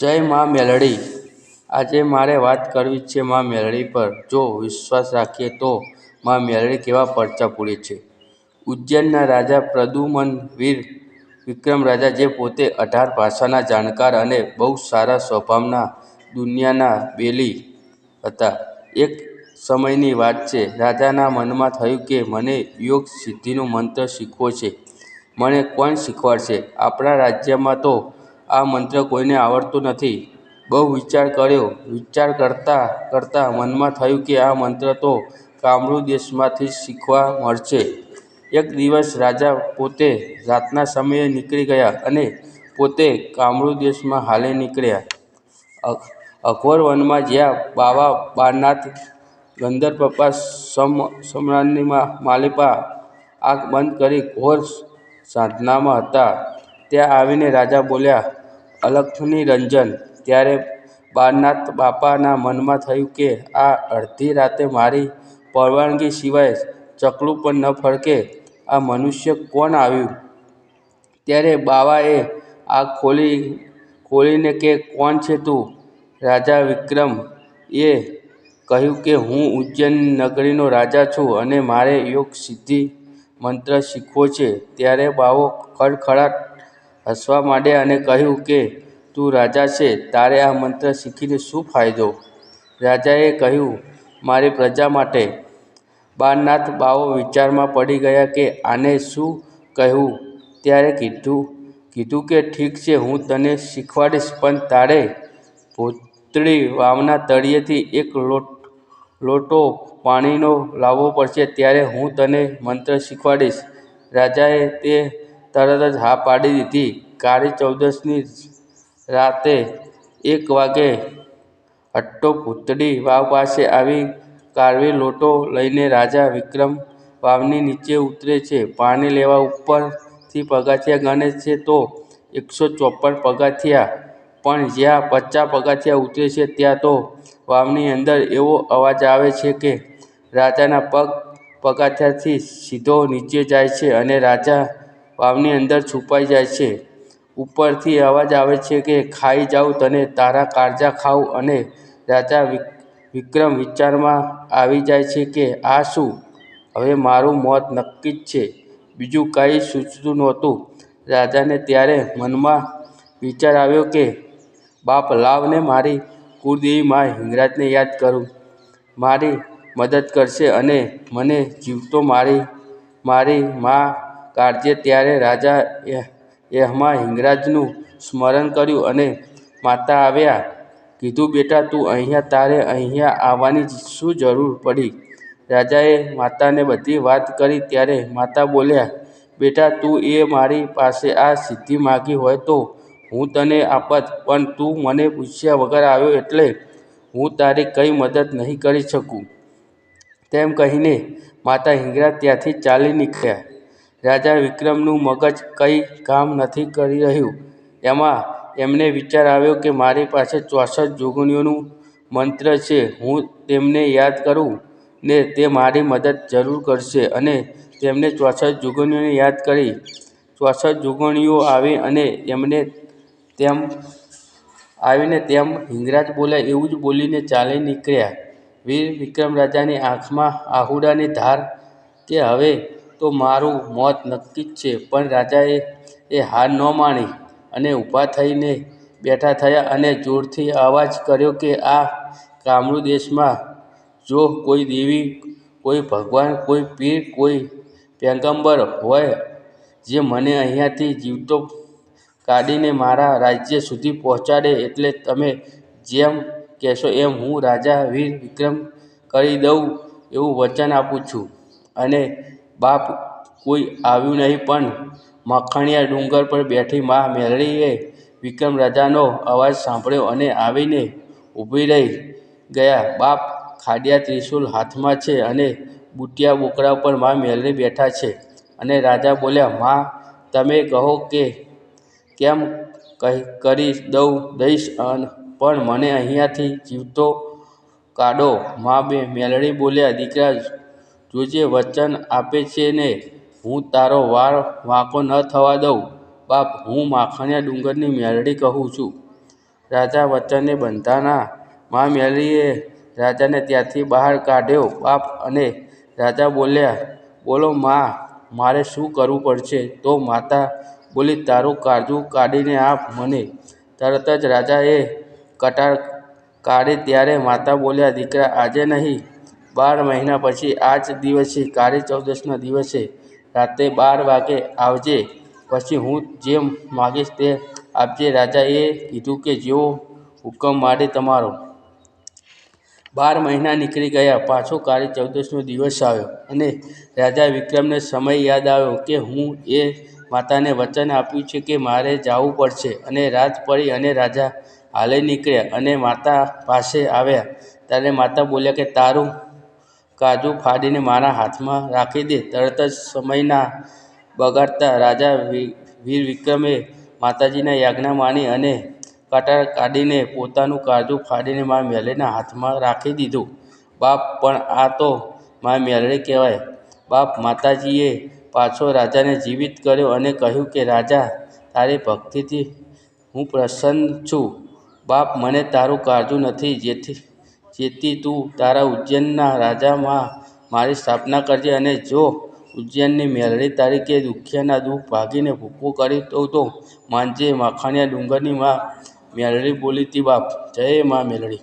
જય મા મેલડી. આજે મારે વાત કરવી છે મા મેલડી પર. જો વિશ્વાસ રાખીએ તો મા મેલડી કેવા પરચા પૂરે છે. ઉજ્જૈનના રાજા પ્રદ્યુમન વીર વિક્રમ રાજા, જે પોતે 18 ભાષાના જાણકાર અને બહુ સારા સ્વભાવના દુનિયાના બેલી હતા. એક સમયની વાત છે, રાજાના મનમાં થયું કે મને યોગ સિદ્ધિનો મંત્ર શીખવો છે. મને કોણ શીખવાડશે? આપણા રાજ્યમાં તો આ મંત્ર કોઈને આવડતો નથી. બહુ વિચાર કર્યો. વિચાર કરતાં કરતાં મનમાં થયું કે આ મંત્ર તો કામરૂ દેશમાંથી જ શીખવા મળશે. એક દિવસ રાજા પોતે રાતના સમયે નીકળી ગયા અને પોતે કામરૂ દેશમાં હાલી નીકળ્યા. અઘોર વનમાં જ્યાં બાવા બારનાથ ગંધર્વપ્રભા સમરાની માલિપા આંખ બંધ કરી ઘોર સાધનામાં હતા, ત્યાં આવીને રાજા બોલ્યા, અલખની રંજન. ત્યારે બારનાથ બાપાના મનમાં થયું કે આ અડધી રાતે મારી પરવાનગી સિવાય ચકલું પણ ન ફરકે, આ મનુષ્ય કોણ આવ્યું? ત્યારે બાવાએ આંખ ખોલીને કે કોણ છે તું? રાજા વિક્રમ એ કહ્યું કે હું ઉજ્જૈન નગરીનો રાજા છું અને મારે યોગ સિદ્ધિ મંત્ર શીખવો છે. ત્યારે બાવો ખડખડાટ હસવા માંડ્યા અને કહ્યું કે તું રાજા છે, તારે આ મંત્ર શીખીને શું ફાયદો? રાજાએ કહ્યું, મારી પ્રજા માટે. બારનાથ બાવો વિચારમાં પડી ગયા કે આને શું કહેવું. ત્યારે કીધું કે ઠીક છે, હું તને શીખવાડીશ, પણ તારે ભૂતળી વાવના તળિયેથી એક લોટો પાણીનો લાવવો પડશે, ત્યારે હું તને મંત્ર શીખવાડીશ. રાજાએ તરત જ હા પાડી દીધી. કાળી ચૌદસની રાતે 1 વાગે હટ્ટો ભૂતળી વાવ પાસે આવી કાળવી લોટો લઈને રાજા વિક્રમ વાવની નીચે ઉતરે છે. પાણી લેવા ઉપરથી પગથિયાં ગણે છે તો 154 પગથિયાં, પણ જ્યાં 50 પગથિયાં ઉતરે છે ત્યાં તો વાવની અંદર એવો અવાજ આવે છે કે રાજાના પગ પગથિયાંથી સીધો નીચે જાય છે અને રાજા વાવની અંદર છુપાઈ જાય છે. ઉપરથી અવાજ આવે છે કે ખાઈ જાઉં તને, તારા કાળજા ખાઉં. અને રાજા વિક્રમ વિચારમાં આવી જાય છે કે આ શું? હવે મારું મોત નક્કી જ છે. બીજું કંઈ સૂચતું નહોતું રાજાને. ત્યારે મનમાં વિચાર આવ્યો કે બાપ, લાવ ને મારી કુળદેવી મા હિંગળાજને યાદ કરું, મારી મદદ કરશે અને મને જીવતો મારી મા કાઢશે. ત્યારે રાજા મા હિંગળાજનું સ્મરણ કર્યું અને માતા આવ્યા. કીધું, બેટા તું અહીંયા, તારે અહીંયા આવવાની શું જરૂર પડી? રાજાએ માતાને બધી વાત કરી. ત્યારે માતા બોલ્યા, બેટા તું એ મારી પાસે આ સિદ્ધિ માગી હોય તો હું તને આપત, પણ તું મને પૂછ્યા વગર આવ્યો એટલે હું તારી કંઈ મદદ નહીં કરી શકું. તેમ કહીને માતા હિંગળાજ ત્યાંથી ચાલી નીકળ્યા. રાજા વિક્રમનું મગજ કંઈ કામ નથી કરી રહ્યું. એમને વિચાર આવ્યો કે મારી પાસે 64 જોગણીઓનું મંત્ર છે. હું તેમને યાદ કરું ને તે મારી મદદ જરૂર કરશે. અને તેમણે 64 જોગણીઓને યાદ કરી. 64 જોગણીઓ આવી અને આવીને તેમ હિંગળાજ બોલ્યા એવું જ બોલીને ચાલી નીકળ્યા. વીર વિક્રમ રાજાની આંખમાં આહુડાની ધાર કે હવે તો મારું મોત નક્કી જ છે. પણ રાજાએ હાર ન માની અને ઊભા થઈને બેઠા થયા અને જોરથી અવાજ કર્યો કે આ કામરૂ દેશમાં જો કોઈ દેવી, કોઈ ભગવાન, કોઈ પીર, કોઈ પૈગંબર હોય જે મને અહીંયાથી જીવતો કાઢીને મારા રાજ્ય સુધી પહોંચાડે, એટલે તમે જેમ કહેશો એમ હું રાજા વીર વિક્રમ કરી દઉં એવું વચન આપું છું. અને બાપ, કોઈ આવ્યું નહીં, પણ મખણિયા ડુંગર પર બેઠી મા મેલડીએ વિક્રમ રાજાનો અવાજ સાંભળ્યો અને આવીને ઊભી રહી ગયા. બાપ ખાડિયા ત્રિશૂલ હાથમાં છે અને બુટિયા બોકડા ઉપર મા મેલડી બેઠા છે. અને રાજા બોલ્યા, મા તમે કહો કેમ કરી દઈશ, પણ મને અહીંયાથી જીવતો કાઢો. મા મેલડી બોલ્યા, દીકરા જોજે, વચન આપે છે ને હું તારો વાર વાંકો ન થવા દઉં. બાપ, હું માખણિયા ડુંગરની મેલડી કહું છું. રાજા વચને બંધાના. મા મેલડીએ રાજાને ત્યાંથી બહાર કાઢ્યો. બાપ અને રાજા બોલ્યા, બોલો મા, મારે શું કરવું પડશે? તો માતા બોલી, તારું કાળજું કાઢીને આપ મને. તરત જ રાજાએ કટાર કાઢી. ત્યારે માતા બોલ્યા, દીકરા, આજે નહીં, 12 મહિના પછી આ જ દિવસે, કાળી ચૌદસના દિવસે રાતે 12 વાગે આવજે. પછી હું જે માગીશ તે આપજે. રાજાએ કીધું કે જેવો હુકમ માડી તમારો. 12 મહિના નીકળી ગયા. પાછો કાળી ચૌદસનો દિવસ આવ્યો અને રાજા વિક્રમને સમય યાદ આવ્યો કે હું એ માતાને વચન આપ્યું છે કે મારે જાવું પડશે. અને રાત પડી અને રાજા હાલે નીકળ્યા અને માતા પાસે આવ્યા. ત્યારે માતા બોલ્યા કે તારું કાળજું ફાડીને મારા હાથમાં રાખી દે. તરત જ સમય ના બગાડતા રાજા વીર વિક્રમે માતાજીની આજ્ઞા માની અને કટાર કાઢીને પોતાનું કાળજું ફાડીને મા મેલડીના હાથમાં રાખી દીધું. બાપ, પણ આ તો મા મેલડી કહેવાય. બાપ, માતાજીએ પાછો રાજાને જીવિત કર્યો અને કહ્યું કે રાજા, તારી ભક્તિથી હું પ્રસન્ન છું. બાપ, મને તારું કાળજું નથી, જેથી તું તારા ઉજ્જૈનના રાજામાં મારી સ્થાપના કરજે. અને જો ઉજ્જૈનની મેલડી તરીકે દુખિયાના દુઃખ ભાગીને ભૂખું કરી દઉં તો માનજે. માખણીયા ડુંગરની મા મેલડી બોલી હતી. બાપ, જય મા મેલડી.